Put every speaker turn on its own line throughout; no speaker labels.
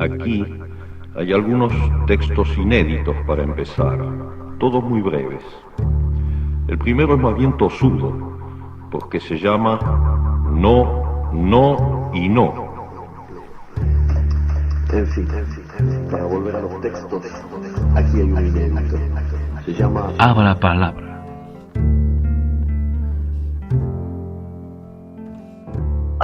Aquí hay algunos textos inéditos para empezar, todos muy breves. El primero es más bien tosudo, porque se llama No, No y No.
En fin, para volver a los textos, aquí hay un inédito. Se llama
Abra palabra.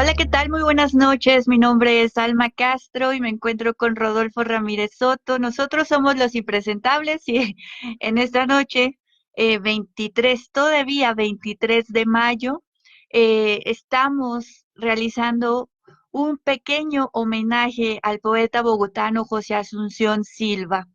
Hola, ¿qué tal? Muy buenas noches. Mi nombre es Alma Castro y me encuentro con Rodolfo Ramírez Soto. Nosotros somos los impresentables y en esta noche, 23, todavía 23 de mayo, estamos realizando un pequeño homenaje al poeta bogotano José Asunción Silva.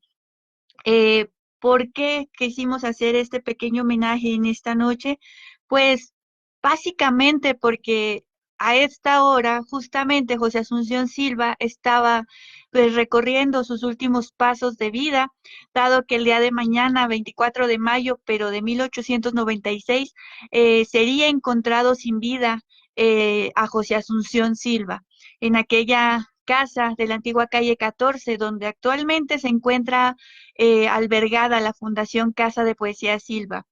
Eh, ¿Por qué quisimos hacer este pequeño homenaje en esta noche? Pues básicamente porque a esta hora justamente José Asunción Silva estaba pues recorriendo sus últimos pasos de vida, dado que el día de mañana, 24 de mayo, pero de 1896, sería encontrado sin vida a José Asunción Silva en aquella casa de la antigua calle 14, donde actualmente se encuentra albergada la Fundación Casa de Poesía Silva.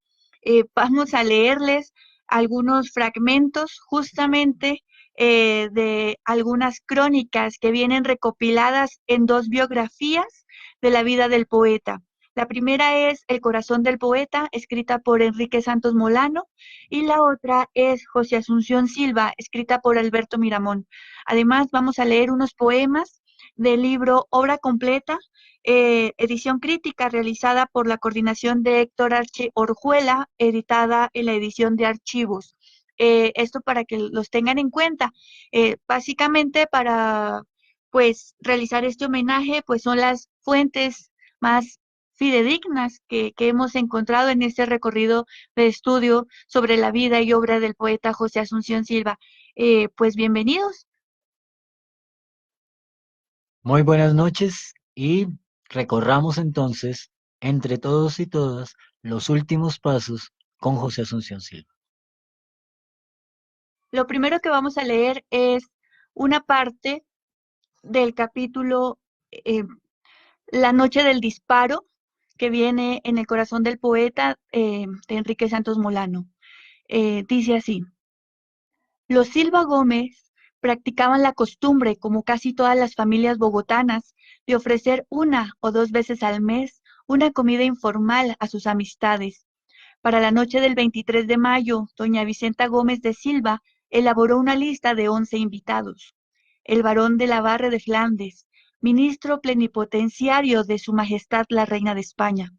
Vamos a leerles algunos fragmentos justamente de algunas crónicas que vienen recopiladas en dos biografías de la vida del poeta. La primera es El corazón del poeta, escrita por Enrique Santos Molano, y la otra es José Asunción Silva, escrita por Alberto Miramón. Además, vamos a leer unos poemas del libro Obra Completa, edición crítica realizada por la coordinación de Héctor Arche Orjuela, editada en la edición de Archivos. Esto para que los tengan en cuenta. Básicamente para pues realizar este homenaje, pues son las fuentes más fidedignas que hemos encontrado en este recorrido de estudio sobre la vida y obra del poeta José Asunción Silva. Pues bienvenidos.
Muy buenas noches y recorramos entonces, entre todos y todas, los últimos pasos con José Asunción Silva.
Lo primero que vamos a leer es una parte del capítulo La noche del disparo, que viene en el corazón del poeta de Enrique Santos Molano. Dice así: los Silva Gómez practicaban la costumbre, como casi todas las familias bogotanas, de ofrecer una o dos veces al mes una comida informal a sus amistades. Para la noche del 23 de mayo, doña Vicenta Gómez de Silva elaboró una lista de 11 invitados. El barón de la Barre de Flandes, ministro plenipotenciario de Su Majestad la Reina de España,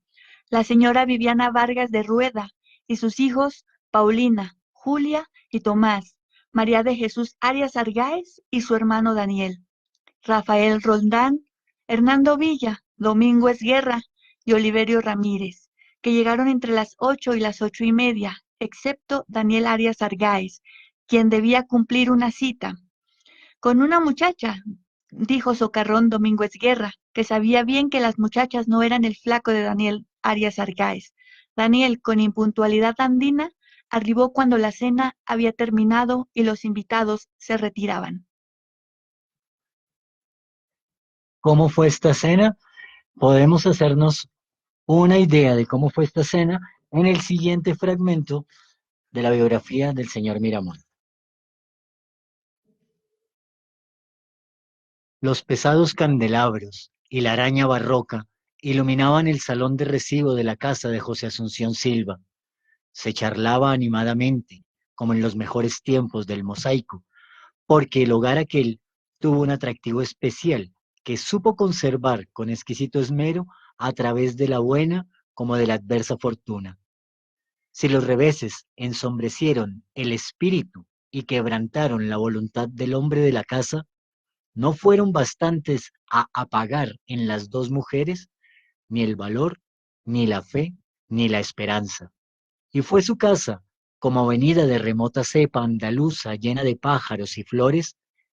la señora Viviana Vargas de Rueda y sus hijos Paulina, Julia y Tomás, María de Jesús Arias Argáez y su hermano Daniel, Rafael Roldán, Hernando Villa, Domingo Esguerra y Oliverio Ramírez, que llegaron entre las 8 y las 8:30, excepto Daniel Arias Argáez, quien debía cumplir una cita con una muchacha, dijo socarrón Domingo Esguerra, que sabía bien que las muchachas no eran el flaco de Daniel Arias Argáez. Daniel, con impuntualidad andina, arribó cuando la cena había terminado y los invitados se retiraban.
¿Cómo fue esta cena? Podemos hacernos una idea de cómo fue esta cena en el siguiente fragmento de la biografía del señor Miramón. Los pesados candelabros y la araña barroca iluminaban el salón de recibo de la casa de José Asunción Silva. Se charlaba animadamente, como en los mejores tiempos del mosaico, porque el hogar aquel tuvo un atractivo especial que supo conservar con exquisito esmero a través de la buena como de la adversa fortuna. Si los reveses ensombrecieron el espíritu y quebrantaron la voluntad del hombre de la casa, no fueron bastantes a apagar en las dos mujeres ni el valor, ni la fe, ni la esperanza. Y fue su casa, como avenida de remota cepa andaluza llena de pájaros y flores,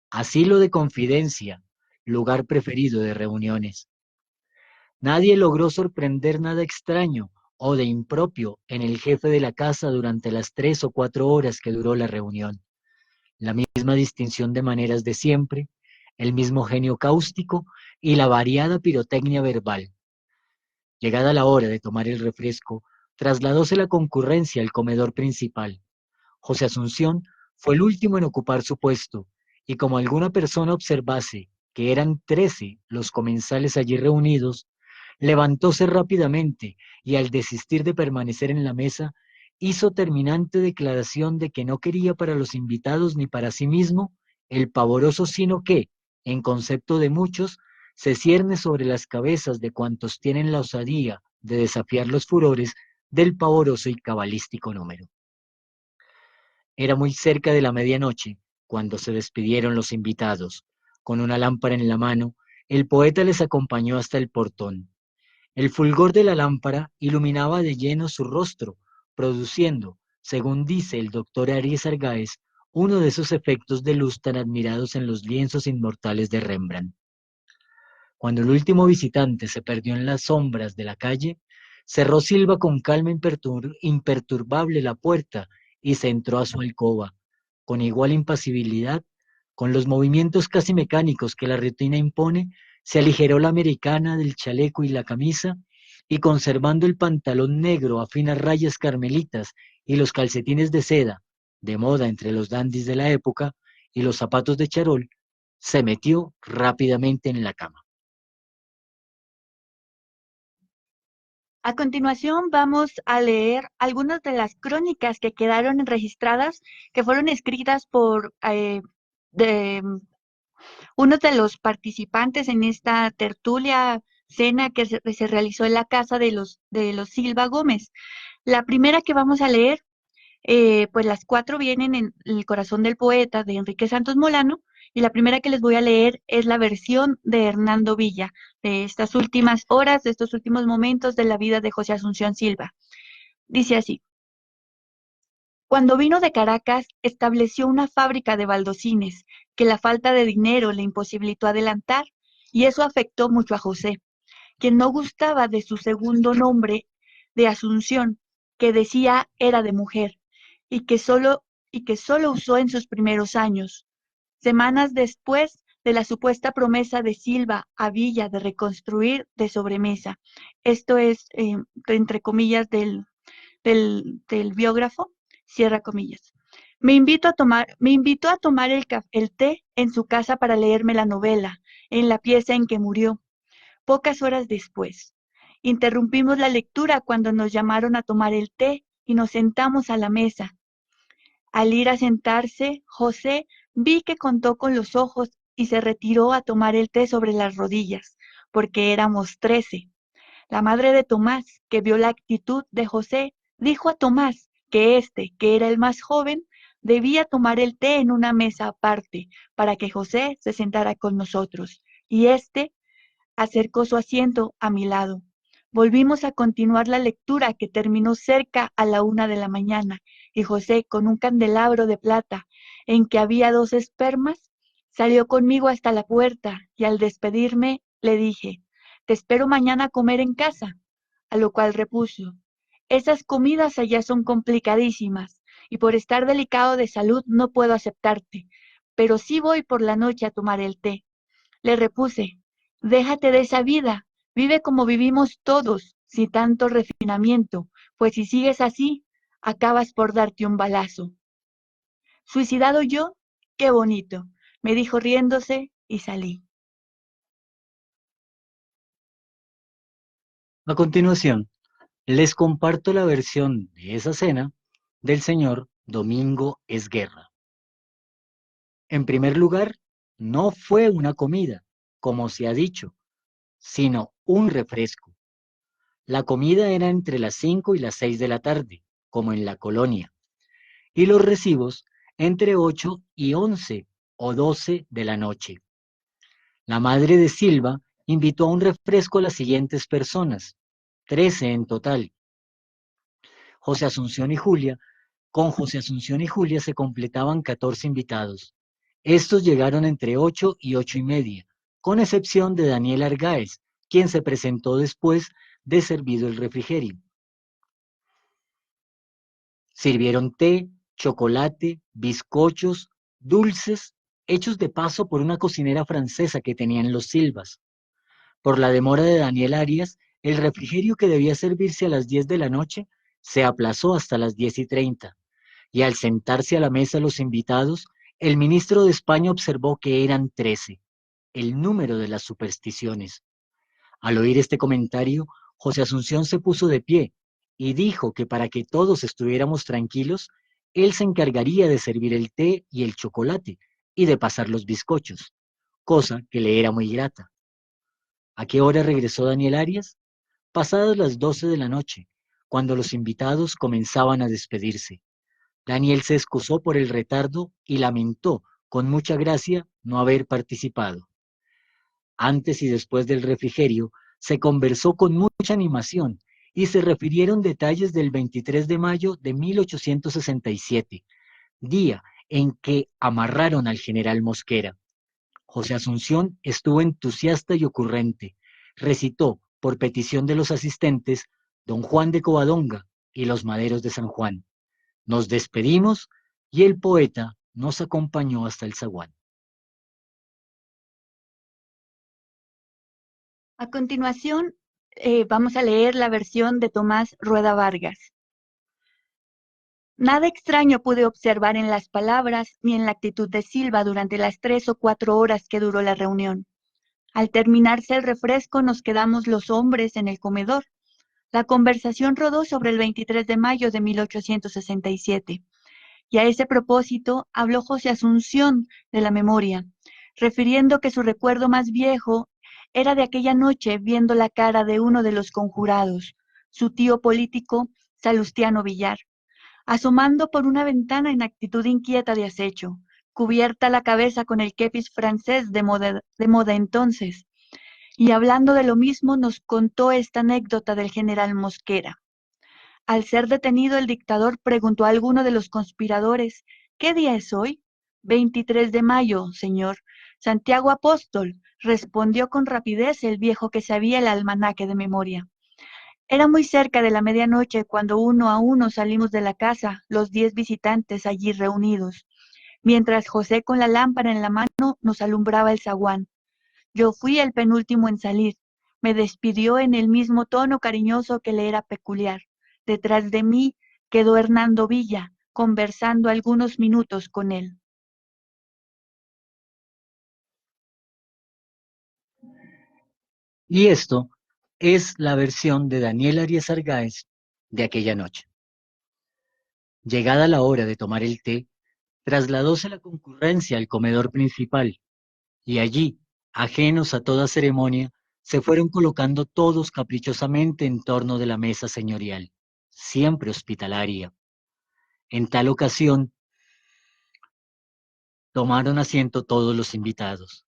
asilo de confidencia, lugar preferido de reuniones. Nadie logró sorprender nada extraño o de impropio en el jefe de la casa durante las 3 o 4 horas que duró la reunión. La misma distinción de maneras de siempre, el mismo genio cáustico y la variada pirotecnia verbal. Llegada la hora de tomar el refresco, trasladóse la concurrencia al comedor principal. José Asunción fue el último en ocupar su puesto, y como alguna persona observase que eran 13 los comensales allí reunidos, levantóse rápidamente y al desistir de permanecer en la mesa, hizo terminante declaración de que no quería para los invitados ni para sí mismo el pavoroso sino que, en concepto de muchos, se cierne sobre las cabezas de cuantos tienen la osadía de desafiar los furores del pavoroso y cabalístico número. Era muy cerca de la medianoche cuando se despidieron los invitados. Con una lámpara en la mano, el poeta les acompañó hasta el portón. El fulgor de la lámpara iluminaba de lleno su rostro, produciendo, según dice el doctor Aries Argáez, uno de esos efectos de luz tan admirados en los lienzos inmortales de Rembrandt. Cuando el último visitante se perdió en las sombras de la calle, cerró Silva con calma imperturbable la puerta y se entró a su alcoba, con igual impasibilidad, con los movimientos casi mecánicos que la rutina impone, se aligeró la americana del chaleco y la camisa, y conservando el pantalón negro a finas rayas carmelitas y los calcetines de seda, de moda entre los dandis de la época, y los zapatos de charol, se metió rápidamente en la cama.
A continuación vamos a leer algunas de las crónicas que quedaron registradas, que fueron escritas por uno de los participantes en esta tertulia cena que se realizó en la casa de los Silva Gómez. La primera que vamos a leer, pues las 4 vienen en El corazón del poeta de Enrique Santos Molano, y la primera que les voy a leer es la versión de Hernando Villa, de estas últimas horas, de estos últimos momentos de la vida de José Asunción Silva. Dice así: cuando vino de Caracas, estableció una fábrica de baldocines, que la falta de dinero le imposibilitó adelantar, y eso afectó mucho a José, quien no gustaba de su segundo nombre de Asunción, que decía era de mujer, y que solo usó en sus primeros años. Semanas después de la supuesta promesa de Silva a Villa de reconstruir de sobremesa. Esto es, entre comillas, del biógrafo, cierra comillas. Me invitó a tomar el té en su casa para leerme la novela, en la pieza en que murió. Pocas horas después, interrumpimos la lectura cuando nos llamaron a tomar el té y nos sentamos a la mesa. Al ir a sentarse, José vi que contó con los ojos y se retiró a tomar el té sobre las rodillas, porque éramos 13. La madre de Tomás, que vio la actitud de José, dijo a Tomás que que era el más joven, debía tomar el té en una mesa aparte, para que José se sentara con nosotros, y acercó su asiento a mi lado. Volvimos a continuar la lectura, que terminó cerca a la 1 de la mañana, y José, con un candelabro de plata en que había 2 espermas, salió conmigo hasta la puerta, y al despedirme le dije: te espero mañana a comer en casa. A lo cual repuso: esas comidas allá son complicadísimas, y por estar delicado de salud no puedo aceptarte, pero sí voy por la noche a tomar el té. Le repuse: déjate de esa vida, vive como vivimos todos, sin tanto refinamiento, pues si sigues así, acabas por darte un balazo. ¿Suicidado yo? ¡Qué bonito!, me dijo riéndose, y salí.
A continuación, les comparto la versión de esa cena del señor Domingo Esguerra. En primer lugar, no fue una comida, como se ha dicho, sino un refresco. La comida era entre las 5 y las 6 de la tarde, como en la colonia, y los recibos entre 8 y 11 o 12 de la noche. La madre de Silva invitó a un refresco a las siguientes personas, 13 en total. Con José Asunción y Julia se completaban 14 invitados. Estos llegaron entre 8 y 8:30, con excepción de Daniel Argáez, quien se presentó después de servido el refrigerio. Sirvieron té, chocolate, bizcochos, dulces hechos de paso por una cocinera francesa que tenían los Silvas. Por la demora de Daniel Arias, el refrigerio que debía servirse a las 10 de la noche se aplazó hasta las 10:30, y al sentarse a la mesa los invitados, el ministro de España observó que eran 13, el número de las supersticiones. Al oír este comentario, José Asunción se puso de pie y dijo que para que todos estuviéramos tranquilos, él se encargaría de servir el té y el chocolate y de pasar los bizcochos, cosa que le era muy grata. ¿A qué hora regresó Daniel Arias? Pasadas las 12 de la noche, cuando los invitados comenzaban a despedirse. Daniel se excusó por el retardo y lamentó, con mucha gracia, no haber participado. Antes y después del refrigerio, se conversó con mucha animación y se refirieron detalles del 23 de mayo de 1867, día en que amarraron al general Mosquera. José Asunción estuvo entusiasta y ocurrente. Recitó, por petición de los asistentes, Don Juan de Covadonga y los Maderos de San Juan. Nos despedimos y el poeta nos acompañó hasta el zaguán.
A continuación, vamos a leer la versión de Tomás Rueda Vargas. Nada extraño pude observar en las palabras ni en la actitud de Silva durante las 3 o 4 horas que duró la reunión. Al terminarse el refresco nos quedamos los hombres en el comedor. La conversación rodó sobre el 23 de mayo de 1867. Y a ese propósito habló José Asunción de la memoria, refiriendo que su recuerdo más viejo era de aquella noche viendo la cara de uno de los conjurados, su tío político Salustiano Villar, asomando por una ventana en actitud inquieta de acecho, cubierta la cabeza con el kepis francés de moda entonces, y hablando de lo mismo nos contó esta anécdota del general Mosquera. Al ser detenido, el dictador preguntó a alguno de los conspiradores, ¿qué día es hoy? 23 de mayo, señor. Santiago Apóstol, respondió con rapidez el viejo que sabía el almanaque de memoria. Era muy cerca de la medianoche cuando uno a uno salimos de la casa, los 10 visitantes allí reunidos, mientras José con la lámpara en la mano nos alumbraba el zaguán. Yo fui el penúltimo en salir. Me despidió en el mismo tono cariñoso que le era peculiar. Detrás de mí quedó Hernando Villa, conversando algunos minutos con él.
Y esto es la versión de Daniel Arias Argáez de aquella noche. Llegada la hora de tomar el té, trasladóse la concurrencia al comedor principal, y allí, ajenos a toda ceremonia, se fueron colocando todos caprichosamente en torno de la mesa señorial, siempre hospitalaria. En tal ocasión, tomaron asiento todos los invitados.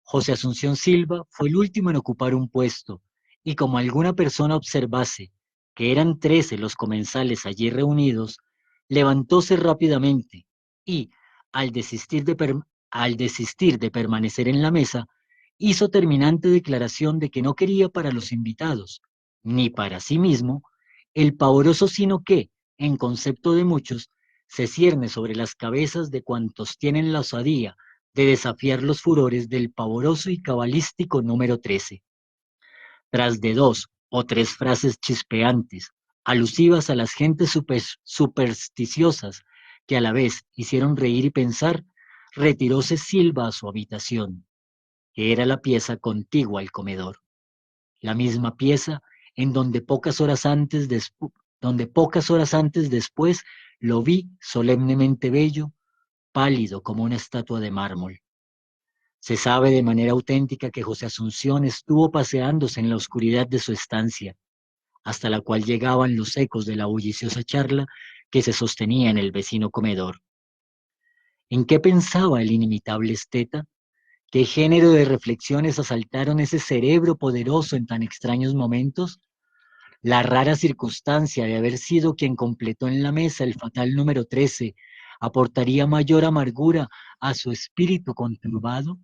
José Asunción Silva fue el último en ocupar un puesto, y como alguna persona observase que eran 13 los comensales allí reunidos, levantóse rápidamente y, al desistir de permanecer en la mesa, hizo terminante declaración de que no quería para los invitados, ni para sí mismo, el pavoroso sino que, en concepto de muchos, se cierne sobre las cabezas de cuantos tienen la osadía de desafiar los furores del pavoroso y cabalístico número 13. Tras de 2 o 3 frases chispeantes, alusivas a las gentes supersticiosas que a la vez hicieron reír y pensar, retiróse Silva a su habitación, que era la pieza contigua al comedor. La misma pieza en donde pocas horas antes después lo vi solemnemente bello, pálido como una estatua de mármol. Se sabe de manera auténtica que José Asunción estuvo paseándose en la oscuridad de su estancia, hasta la cual llegaban los ecos de la bulliciosa charla que se sostenía en el vecino comedor. ¿En qué pensaba el inimitable esteta? ¿Qué género de reflexiones asaltaron ese cerebro poderoso en tan extraños momentos? La rara circunstancia de haber sido quien completó en la mesa el fatal número 13 aportaría mayor amargura a su espíritu conturbado.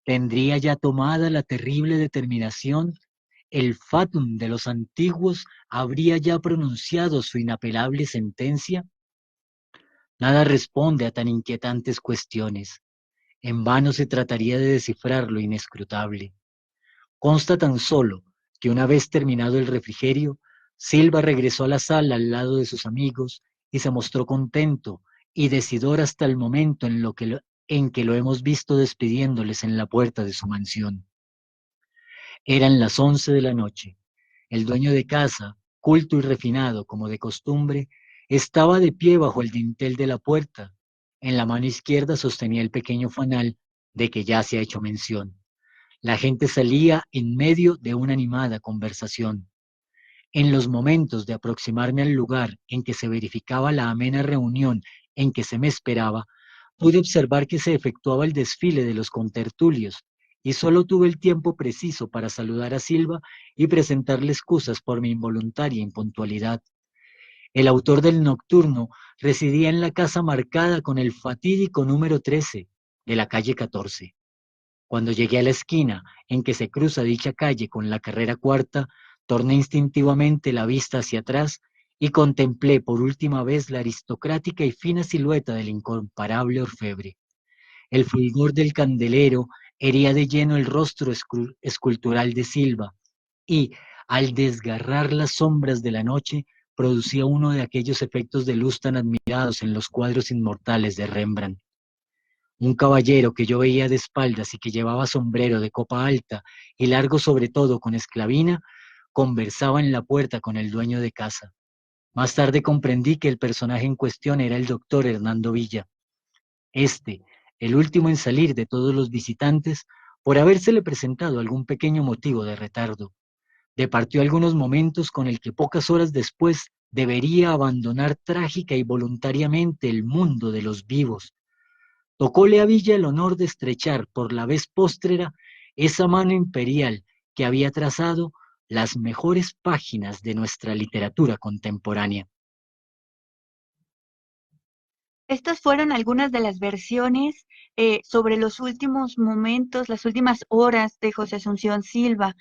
¿Tendría ya tomada la terrible determinación? ¿El fatum de los antiguos habría ya pronunciado su inapelable sentencia? Nada responde a tan inquietantes cuestiones. En vano se trataría de descifrar lo inescrutable. Consta tan solo que una vez terminado el refrigerio, Silva regresó a la sala al lado de sus amigos y se mostró contento y decidor hasta el momento en que lo hemos visto despidiéndoles en la puerta de su mansión. Eran las 11 de la noche. El dueño de casa, culto y refinado como de costumbre, estaba de pie bajo el dintel de la puerta. En la mano izquierda sostenía el pequeño fanal de que ya se ha hecho mención. La gente salía en medio de una animada conversación. En los momentos de aproximarme al lugar en que se verificaba la amena reunión en que se me esperaba, pude observar que se efectuaba el desfile de los contertulios, y solo tuve el tiempo preciso para saludar a Silva y presentarle excusas por mi involuntaria impuntualidad. El autor del nocturno residía en la casa marcada con el fatídico número 13 de la calle 14. Cuando llegué a la esquina en que se cruza dicha calle con la carrera cuarta, torné instintivamente la vista hacia atrás y contemplé por última vez la aristocrática y fina silueta del incomparable orfebre. El fulgor del candelero hería de lleno el rostro escultural de Silva y, al desgarrar las sombras de la noche, producía uno de aquellos efectos de luz tan admirados en los cuadros inmortales de Rembrandt. Un caballero que yo veía de espaldas y que llevaba sombrero de copa alta y largo sobre todo con esclavina, conversaba en la puerta con el dueño de casa. Más tarde comprendí que el personaje en cuestión era el doctor Hernando Villa. Este, el último en salir de todos los visitantes, por habérsele presentado algún pequeño motivo de retardo, departió algunos momentos con el que pocas horas después debería abandonar trágica y voluntariamente el mundo de los vivos. Tocóle a Villa el honor de estrechar por la vez póstrera esa mano imperial que había trazado las mejores páginas de nuestra literatura contemporánea.
Estas fueron algunas de las versiones sobre los últimos momentos, las últimas horas de José Asunción Silva.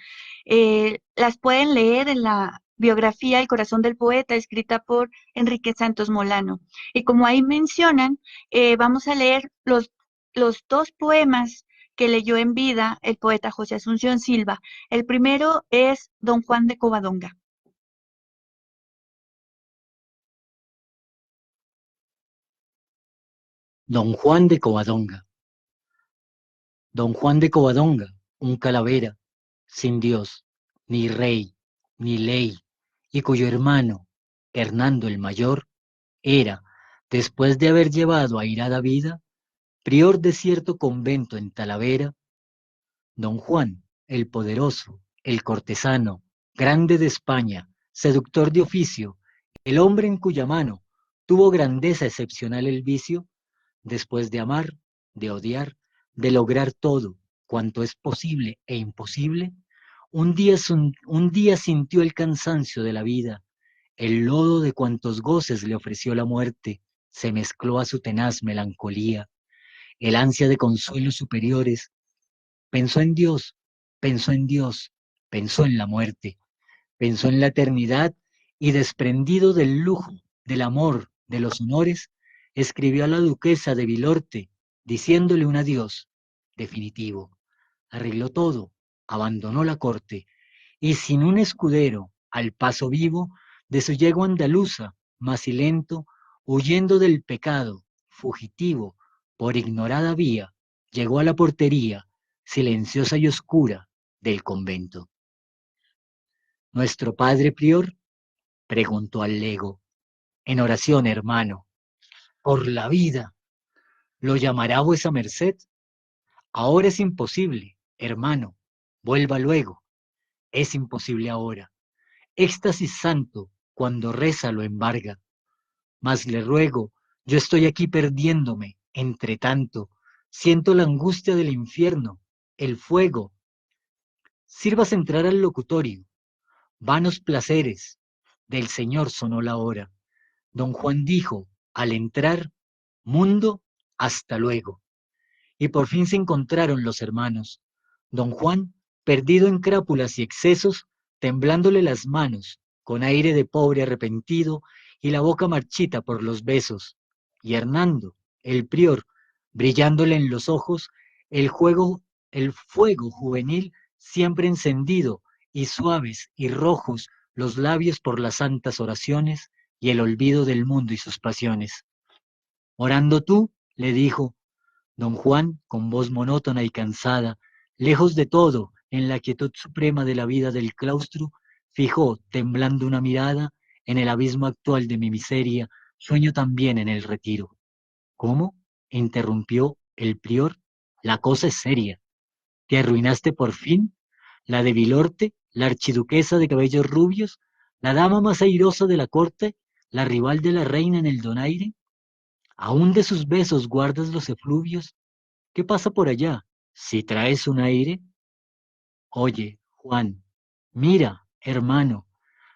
Las pueden leer en la biografía El corazón del poeta, escrita por Enrique Santos Molano. Y como ahí mencionan, vamos a leer los dos poemas que leyó en vida el poeta José Asunción Silva. El primero es Don Juan de Covadonga.
Don Juan de Covadonga. Don Juan de Covadonga, un calavera, sin Dios, ni rey, ni ley, y cuyo hermano, Hernando el Mayor, era, después de haber llevado airada vida, prior de cierto convento en Talavera. Don Juan, el poderoso, el cortesano, grande de España, seductor de oficio, el hombre en cuya mano tuvo grandeza excepcional el vicio, después de amar, de odiar, de lograr todo cuanto es posible e imposible, un día sintió el cansancio de la vida, el lodo de cuantos goces le ofreció la muerte, se mezcló a su tenaz melancolía, el ansia de consuelos superiores, pensó en Dios, pensó en Dios, pensó en la muerte, pensó en la eternidad y desprendido del lujo, del amor, de los honores, escribió a la duquesa de Vilorte, diciéndole un adiós definitivo. Arregló todo, abandonó la corte, y sin un escudero, al paso vivo, de su yegua andaluza, macilento, huyendo del pecado, fugitivo, por ignorada vía, llegó a la portería, silenciosa y oscura, del convento. ¿Nuestro padre prior? Preguntó al lego. En oración, hermano. Por la vida. ¿Lo llamará vuesa merced? Ahora es imposible, hermano. Vuelva luego. Es imposible ahora. Éxtasis santo, cuando reza lo embarga. Mas le ruego, yo estoy aquí perdiéndome, entre tanto, siento la angustia del infierno, el fuego. Sirvas entrar al locutorio. Vanos placeres. Del Señor sonó la hora. Don Juan dijo, al entrar, mundo, hasta luego. Y por fin se encontraron los hermanos. Don Juan, perdido en crápulas y excesos, temblándole las manos, con aire de pobre arrepentido y la boca marchita por los besos. Y Hernando, el prior, brillándole en los ojos el fuego juvenil siempre encendido, y suaves y rojos los labios por las santas oraciones y el olvido del mundo y sus pasiones. Orando tú, le dijo don Juan con voz monótona y cansada, lejos de todo, en la quietud suprema de la vida del claustro, fijó, temblando una mirada, en el abismo actual de mi miseria, sueño también en el retiro. ¿Cómo? Interrumpió el prior. La cosa es seria. ¿Te arruinaste por fin? La de Vilorte, la archiduquesa de cabellos rubios, la dama más airosa de la corte, la rival de la reina en el donaire. ¿Aún de sus besos guardas los efluvios? ¿Qué pasa por allá? Si traes un aire. Oye, Juan, mira, hermano,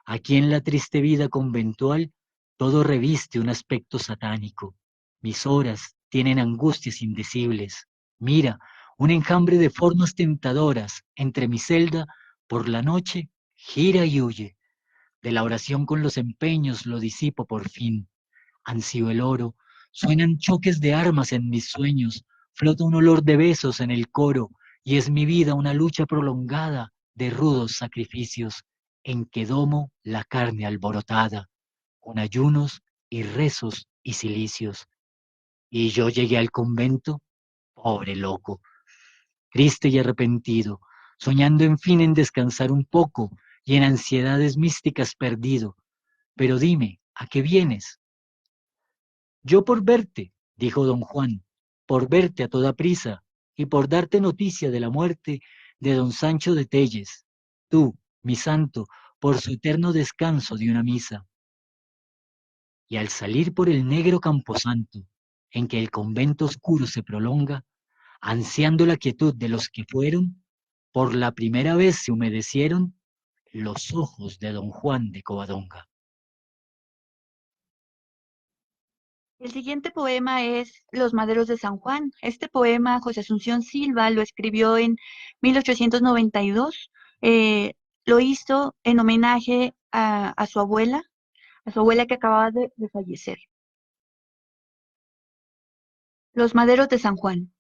aquí en la triste vida conventual todo reviste un aspecto satánico. Mis horas tienen angustias indecibles. Mira, un enjambre de formas tentadoras entre mi celda por la noche gira y huye. De la oración con los empeños lo disipo por fin. Ansío el oro, suenan choques de armas en mis sueños, flota un olor de besos en el coro, y es mi vida una lucha prolongada de rudos sacrificios, en que domo la carne alborotada, con ayunos y rezos y cilicios. Y yo llegué al convento, pobre loco, triste y arrepentido, soñando en fin en descansar un poco y en ansiedades místicas perdido. Pero dime, ¿a qué vienes? Yo por verte, dijo don Juan, por verte a toda prisa y por darte noticia de la muerte de don Sancho de Telles, tú, mi santo, por su eterno descanso de una misa. Y al salir por el negro camposanto, en que el convento oscuro se prolonga, ansiando la quietud de los que fueron, por la primera vez se humedecieron los ojos de don Juan de Covadonga.
El siguiente poema es Los Maderos de San Juan. Este poema José Asunción Silva lo escribió en 1892. Lo hizo en homenaje a su abuela que acababa de fallecer. Los Maderos de San Juan.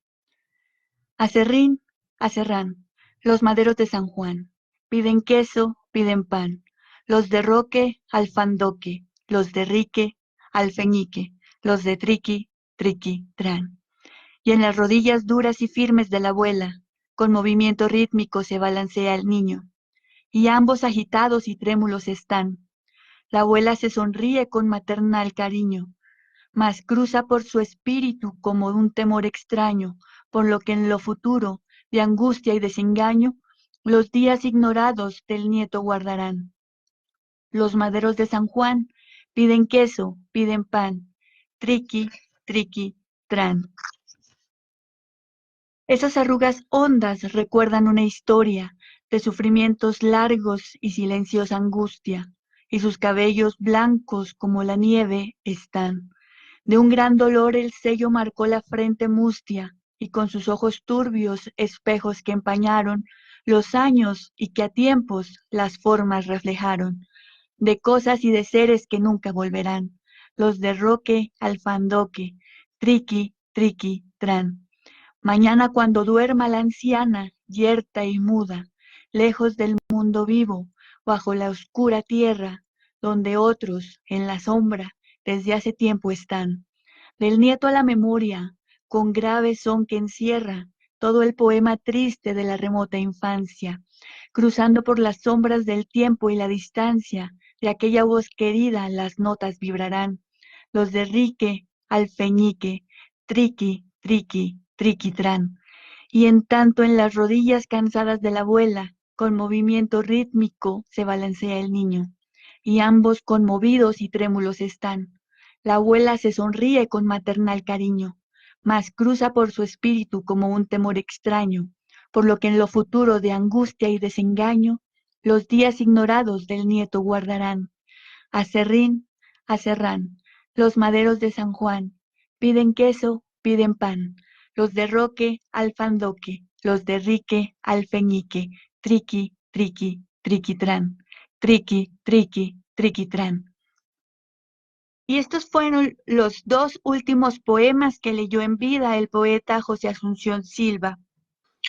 Acerrín, acerrán, los maderos de San Juan. Piden queso, piden pan. Los de Roque, alfandoque. Los de Rique, alfeñique. Los de Triqui, triqui, tran. Y en las rodillas duras y firmes de la abuela, con movimiento rítmico se balancea el niño. Y ambos agitados y trémulos están. La abuela se sonríe con maternal cariño, mas cruza por su espíritu como un temor extraño, por lo que en lo futuro, de angustia y desengaño, los días ignorados del nieto guardarán. Los maderos de San Juan piden queso, piden pan, triqui, triqui, tran. Esas arrugas hondas recuerdan una historia de sufrimientos largos y silenciosa angustia, y sus cabellos blancos como la nieve están. De un gran dolor el sello marcó la frente mustia, y con sus ojos turbios espejos que empañaron los años y que a tiempos las formas reflejaron, de cosas y de seres que nunca volverán, los de Roque, Alfandoque, Triqui, Triqui, Tran. Mañana cuando duerma la anciana, yerta y muda, lejos del mundo vivo, bajo la oscura tierra, donde otros, en la sombra, desde hace tiempo están. Del nieto a la memoria, con grave son que encierra todo el poema triste de la remota infancia, cruzando por las sombras del tiempo y la distancia, de aquella voz querida las notas vibrarán. Los de Rique, alfeñique, triqui, triqui, triquitrán. Y en tanto en las rodillas cansadas de la abuela, con movimiento rítmico se balancea el niño, y ambos conmovidos y trémulos están. La abuela se sonríe con maternal cariño, mas cruza por su espíritu como un temor extraño, por lo que en lo futuro de angustia y desengaño, los días ignorados del nieto guardarán. Acerrín, acerrán, los maderos de San Juan, piden queso, piden pan, los de Roque, alfandoque, los de Rique, alfeñique, triqui, triqui, triquitrán, triqui, triqui, triquitrán. Y estos fueron los dos últimos poemas que leyó en vida el poeta José Asunción Silva.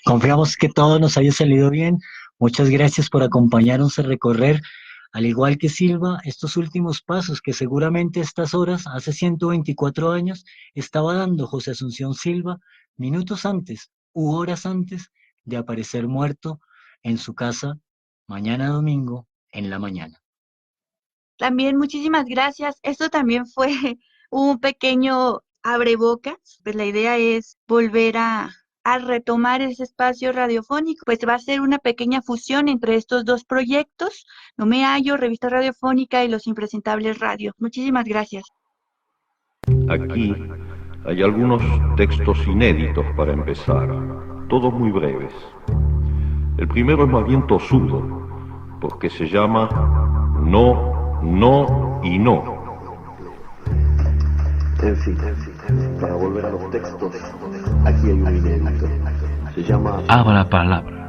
Confiamos que todo nos haya salido bien. Muchas gracias por acompañarnos a recorrer, al igual que Silva, estos últimos pasos que seguramente a estas horas, hace 124 años, estaba dando José Asunción Silva, minutos antes u horas antes de aparecer muerto en su casa, mañana domingo, en la mañana.
También muchísimas gracias. Esto también fue un pequeño abrebocas. Pues la idea es volver a retomar ese espacio radiofónico. Pues va a ser una pequeña fusión entre estos dos proyectos, No Me Hallo, Revista Radiofónica y Los Impresentables Radio. Muchísimas gracias.
Aquí hay algunos textos inéditos para empezar, todos muy breves. El primero es más bien tosudo, porque se llama No, No y No.
En fin, para volver a los textos, aquí hay un inédito. Se llama
Abra palabra.